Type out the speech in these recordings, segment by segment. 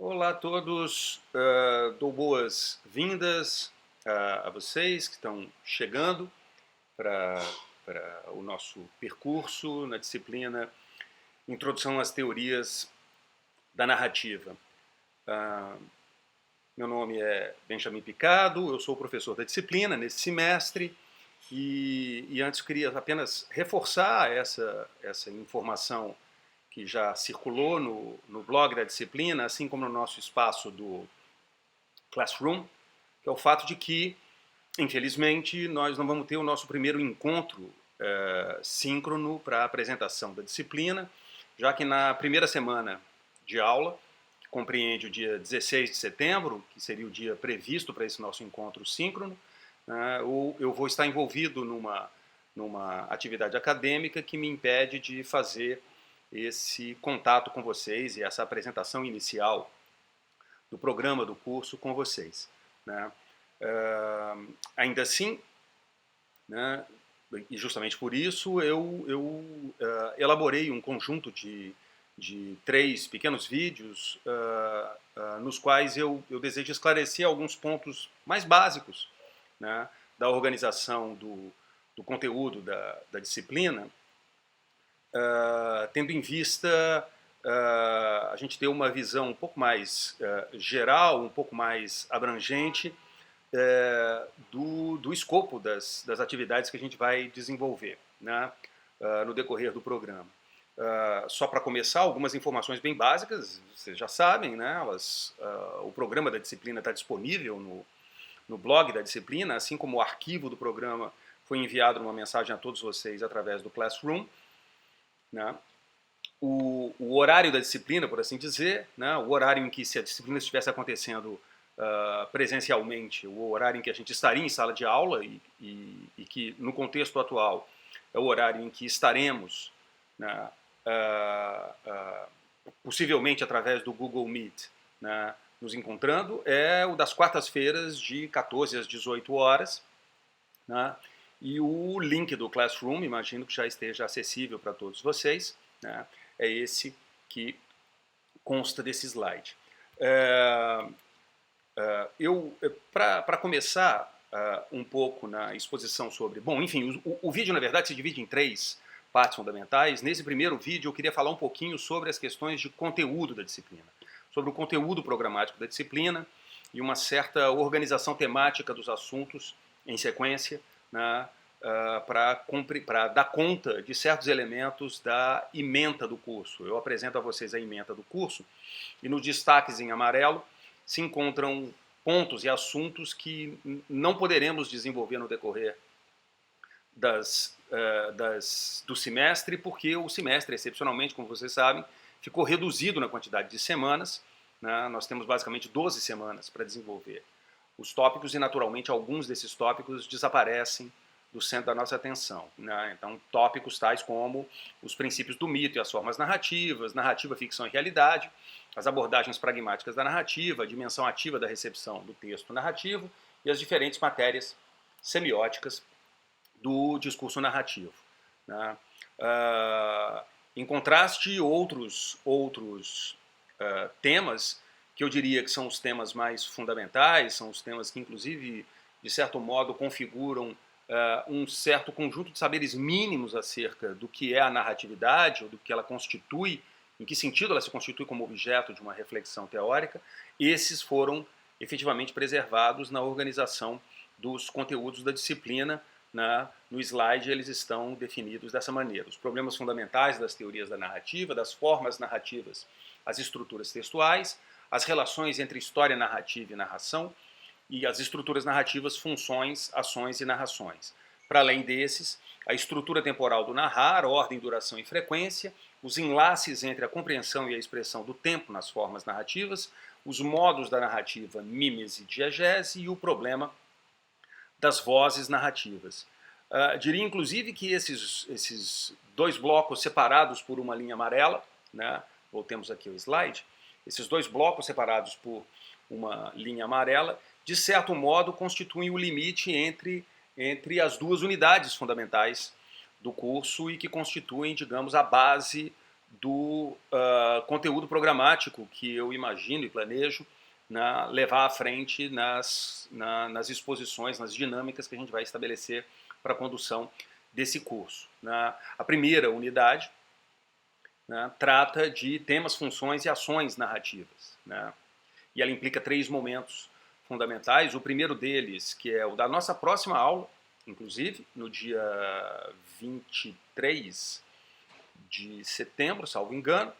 Olá a todos, dou boas-vindas a vocês que estão chegando para o nosso percurso na disciplina Introdução às Teorias da Narrativa. Meu nome é Benjamin Picado, eu sou professor da disciplina nesse semestre e antes queria apenas reforçar essa informação que já circulou no blog da disciplina, assim como no nosso espaço do Classroom, que é o fato de que, infelizmente, nós não vamos ter o nosso primeiro encontro síncrono para a apresentação da disciplina, já que na primeira semana de aula, que compreende o dia 16 de setembro, que seria o dia previsto para esse nosso encontro síncrono, eu vou estar envolvido numa atividade acadêmica que me impede de fazer esse contato com vocês e essa apresentação inicial do programa do curso com vocês, né? Ainda assim, né, e justamente por isso, eu elaborei um conjunto de 3 pequenos vídeos nos quais eu desejo esclarecer alguns pontos mais básicos, né, da organização do conteúdo da disciplina, tendo em vista a gente ter uma visão um pouco mais geral, um pouco mais abrangente do escopo das atividades que a gente vai desenvolver, né, no decorrer do programa. Só para começar, algumas informações bem básicas, vocês já sabem, né, o programa da disciplina está disponível no blog da disciplina, assim como o arquivo do programa foi enviado numa mensagem a todos vocês através do Classroom, né. O horário da disciplina, por assim dizer, né, o horário em que, se a disciplina estivesse acontecendo presencialmente, o horário em que a gente estaria em sala de aula e que, no contexto atual, é o horário em que estaremos, né, possivelmente através do Google Meet, né, nos encontrando, é o das quartas-feiras de 14 às 18 horas, né, e o link do Classroom, imagino que já esteja acessível para todos vocês, né, é esse que consta desse slide. Para começar um pouco na exposição sobre... Bom, enfim, o vídeo, na verdade, se divide em 3 partes fundamentais. Nesse primeiro vídeo, eu queria falar um pouquinho sobre as questões de conteúdo da disciplina, sobre o conteúdo programático da disciplina e uma certa organização temática dos assuntos em sequência, né, para dar conta de certos elementos da ementa do curso. Eu apresento a vocês a ementa do curso e nos destaques em amarelo se encontram pontos e assuntos que não poderemos desenvolver no decorrer do semestre, porque o semestre, excepcionalmente, como vocês sabem, ficou reduzido na quantidade de semanas, né? Nós temos basicamente 12 semanas para desenvolver os tópicos e, naturalmente, alguns desses tópicos desaparecem do centro da nossa atenção, né? Então, tópicos tais como os princípios do mito e as formas narrativas, narrativa, ficção e realidade, as abordagens pragmáticas da narrativa, a dimensão ativa da recepção do texto narrativo e as diferentes matérias semióticas do discurso narrativo, né? Em contraste, outros temas que eu diria que são os temas mais fundamentais, são os temas que, inclusive, de certo modo, configuram um certo conjunto de saberes mínimos acerca do que é a narratividade, ou do que ela constitui, em que sentido ela se constitui como objeto de uma reflexão teórica. Esses foram efetivamente preservados na organização dos conteúdos da disciplina, né? No slide eles estão definidos dessa maneira: os problemas fundamentais das teorias da narrativa, das formas narrativas, as estruturas textuais, as relações entre história narrativa e narração, e as estruturas narrativas, funções, ações e narrações. Para além desses, a estrutura temporal do narrar, ordem, duração e frequência, os enlaces entre a compreensão e a expressão do tempo nas formas narrativas, os modos da narrativa, mímese e diegese, e o problema das vozes narrativas. Diria, inclusive, que esses 2 blocos separados por uma linha amarela, né, voltemos aqui ao slide, esses 2 blocos separados por uma linha amarela, de certo modo, constituem o limite entre as 2 unidades fundamentais do curso e que constituem, digamos, a base do conteúdo programático que eu imagino e planejo levar à frente nas exposições, nas dinâmicas que a gente vai estabelecer para a condução desse curso. A primeira unidade trata de temas, funções e ações narrativas. E ela implica 3 momentos fundamentais. O primeiro deles, que é o da nossa próxima aula, inclusive, no dia 23 de setembro, salvo engano,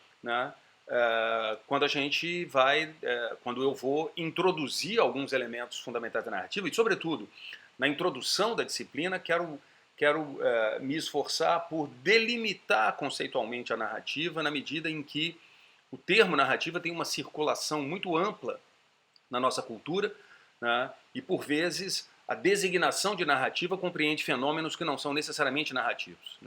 quando a gente vai, quando eu vou introduzir alguns elementos fundamentais da narrativa e, sobretudo, na introdução da disciplina, quero me esforçar por delimitar conceitualmente a narrativa na medida em que o termo narrativa tem uma circulação muito ampla na nossa cultura, e, por vezes, a designação de narrativa compreende fenômenos que não são necessariamente narrativos.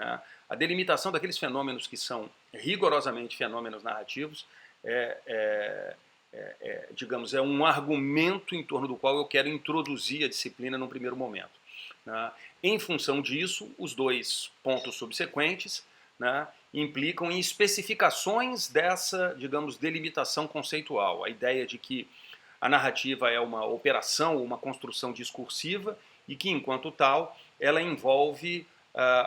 A delimitação daqueles fenômenos que são rigorosamente fenômenos narrativos digamos, é um argumento em torno do qual eu quero introduzir a disciplina num primeiro momento. Em função disso, os 2 pontos subsequentes implicam em especificações dessa, digamos, delimitação conceitual. A ideia de que a narrativa é uma operação, uma construção discursiva e que, enquanto tal, ela envolve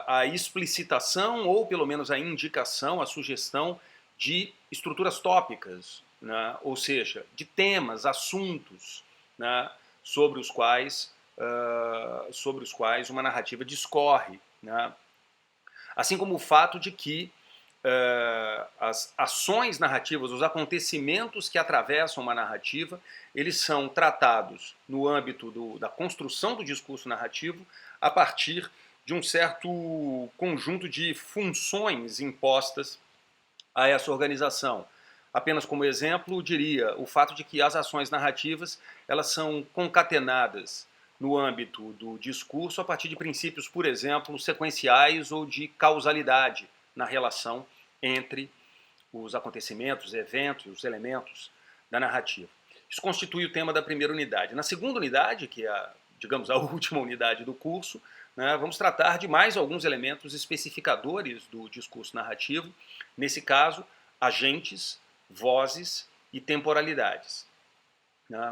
a explicitação ou, pelo menos, a indicação, a sugestão de estruturas tópicas, ou seja, de temas, assuntos sobre os quais uma narrativa discorre. Assim como o fato de que as ações narrativas, os acontecimentos que atravessam uma narrativa, eles são tratados no âmbito da construção do discurso narrativo a partir de um certo conjunto de funções impostas a essa organização. Apenas como exemplo, diria o fato de que as ações narrativas elas são concatenadas no âmbito do discurso a partir de princípios, por exemplo, sequenciais ou de causalidade na relação entre os acontecimentos, eventos e os elementos da narrativa. Isso constitui o tema da primeira unidade. Na segunda unidade, que é, digamos, a última unidade do curso, vamos tratar de mais alguns elementos especificadores do discurso narrativo, nesse caso, agentes, vozes e temporalidades,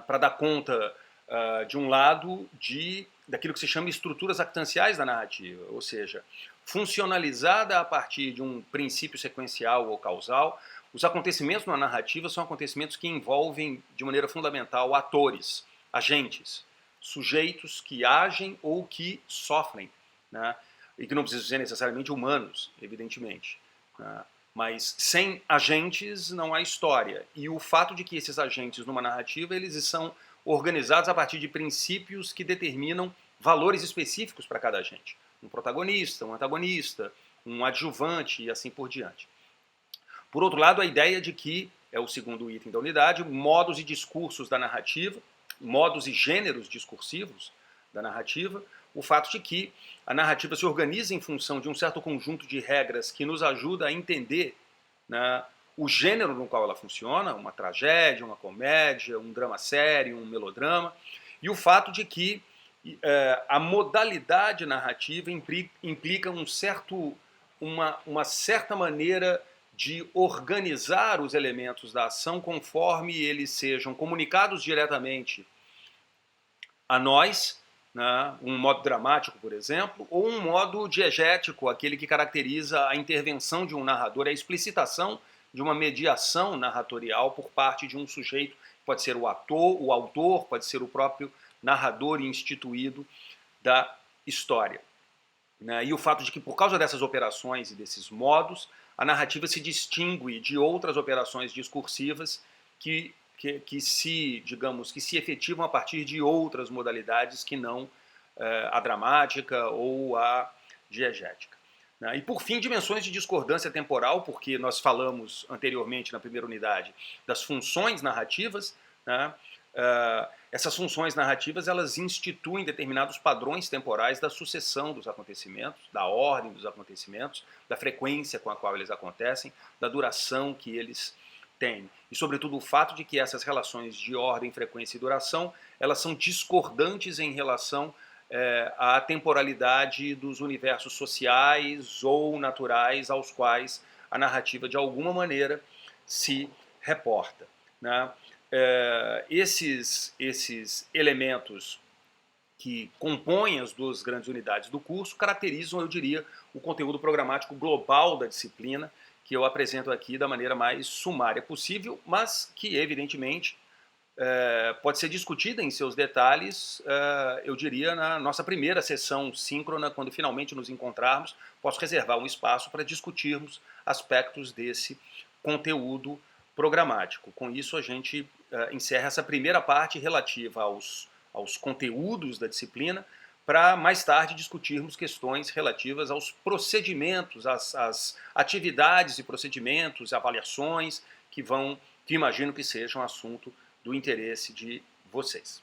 para dar conta, de um lado, daquilo que se chama estruturas actanciais da narrativa, ou seja, funcionalizada a partir de um princípio sequencial ou causal. Os acontecimentos na narrativa são acontecimentos que envolvem, de maneira fundamental, atores, agentes, sujeitos que agem ou que sofrem, e que não precisam ser necessariamente humanos, evidentemente. Mas sem agentes não há história. E o fato de que esses agentes numa narrativa eles são organizados a partir de princípios que determinam valores específicos para cada agente. Um protagonista, um antagonista, um adjuvante e assim por diante. Por outro lado, a ideia de que, é o segundo item da unidade, modos e discursos da narrativa, modos e gêneros discursivos da narrativa, o fato de que a narrativa se organiza em função de um certo conjunto de regras que nos ajuda a entender o gênero no qual ela funciona, uma tragédia, uma comédia, um drama sério, um melodrama, e o fato de que a modalidade narrativa implica uma certa maneira de organizar os elementos da ação conforme eles sejam comunicados diretamente a nós, um modo dramático, por exemplo, ou um modo diegético, aquele que caracteriza a intervenção de um narrador, a explicitação de uma mediação narratorial por parte de um sujeito, pode ser o autor, pode ser o próprio narrador instituído da história. E o fato de que, por causa dessas operações e desses modos, a narrativa se distingue de outras operações discursivas que se efetivam a partir de outras modalidades que não a dramática ou a diegética. E, por fim, dimensões de discordância temporal, porque nós falamos anteriormente, na primeira unidade, das funções narrativas. Essas funções narrativas elas instituem determinados padrões temporais da sucessão dos acontecimentos, da ordem dos acontecimentos, da frequência com a qual eles acontecem, da duração que eles têm. E, sobretudo, o fato de que essas relações de ordem, frequência e duração elas são discordantes em relação à temporalidade dos universos sociais ou naturais aos quais a narrativa de alguma maneira se reporta, né? Esses elementos que compõem as duas grandes unidades do curso caracterizam, eu diria, o conteúdo programático global da disciplina, que eu apresento aqui da maneira mais sumária possível, mas que, evidentemente, pode ser discutida em seus detalhes, eu diria, na nossa primeira sessão síncrona, quando finalmente nos encontrarmos, posso reservar um espaço para discutirmos aspectos desse conteúdo programático. Com isso, a gente encerra essa primeira parte relativa aos conteúdos da disciplina, para mais tarde discutirmos questões relativas aos procedimentos, às atividades e procedimentos, avaliações que imagino que sejam assunto do interesse de vocês.